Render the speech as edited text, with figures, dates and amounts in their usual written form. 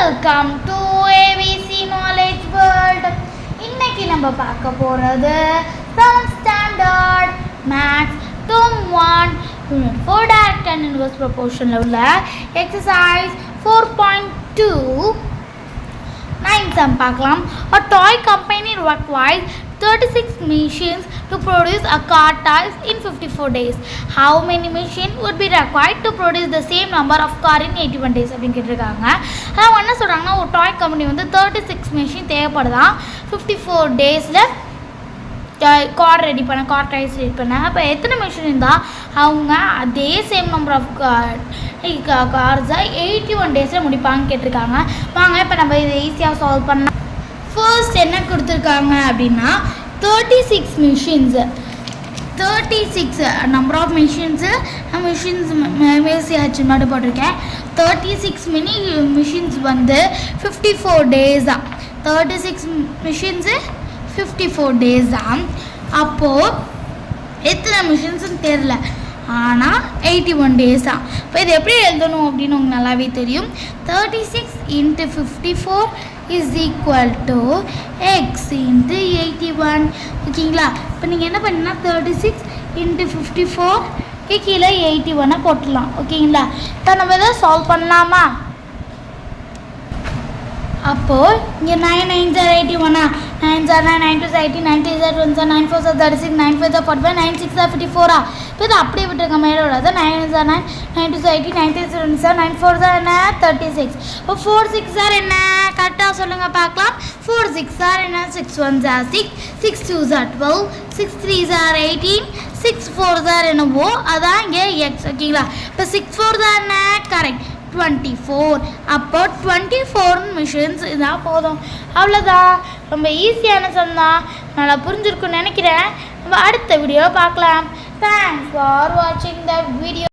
Welcome to ABC Knowledge World. இன்னைக்கு நம்ம பார்க்க போறது 7th standard maths term 1 unit 4 direct and inverse proportion உள்ள exercise 4.2 9 sum பார்க்கலாம். A toy company requires 36 machines to produce a car tires in 54 days. How many machines would be required to produce the same number of car in 81 days அப்படின்னு கேட்டிருக்காங்க. அதாவது என்ன சொல்கிறாங்கன்னா, ஒரு டாய் company வந்து 36 machine தேவைப்படுதான் 54 டேஸில் car ready பண்ண, car tyres ready பண்ண. அப்போ எத்தனை மிஷின் இருந்தால் அவங்க அதே சேம் நம்பர் ஆஃப் கார்ஸை 81 டேஸில் முடிப்பாங்கன்னு கேட்டிருக்காங்க. வாங்க இப்போ நம்ம இதை ஈஸியாக சால்வ் பண்ணலாம். ஃபர்ஸ்ட் என்ன கொடுத்துருக்காங்க அப்படின்னா 36 மிஷின்ஸு, 36 நம்பர் ஆஃப் மிஷின்ஸு மேசியாச்சு மட்டும் போட்டிருக்கேன். 36 மிஷின்ஸ் வந்து 54 டேஸ் தான். 36 மிஷின்ஸு 54 டேஸ் தான். அப்போது எத்தனை மிஷின்ஸுன்னு தெரில, ஆனால் 81 டேஸ் தான். இப்போ இது எப்படி எழுதணும் அப்படின்னு உங்களுக்கு நல்லாவே தெரியும். 36 × 54 is equal to x × 81. ஓகேங்களா? இப்போ நீங்கள் என்ன பண்ணீங்கன்னா 36 × 54 கீழே 81 போட்டுடலாம். ஓகேங்களா? இப்போ நம்ம இதை சால்வ் பண்ணலாமா? அப்போது இங்கே 9 9 are 81, 9 are 9, 9 2 are 18, 9 3 are 20, 9 4 are 36, 9 5 are 45, 9 6 are 54. இப்போ இது அப்படியே விட்டுருக்க மேலே விடாது. 9 are 9, 9 2 are 18, 9 3 are 27, 9 4 are என்ன 36. இப்போ 4 6 are என்ன கரெக்டாக சொல்லுங்கள் பார்க்கலாம். 4 6 are என்ன 6 1 are 6, 6 2 are 12, 6 3 are 18, 6 4 are என்னவோ அதான் இங்கே எக்ஸ். ஓகேங்களா? இப்போ 6 4 are என்ன கரெக்ட் 24. அப்போ 24 மிஷின்ஸ் இதான் போதும். அவ்வளோதான். ரொம்ப ஈஸியான சொன்னால் நல்லா புரிஞ்சிருக்குன்னு நினைக்கிறேன். நம்ம அடுத்த வீடியோ பார்க்கலாம். தேங்க்ஸ் ஃபார் வாட்சிங் த வீடியோ.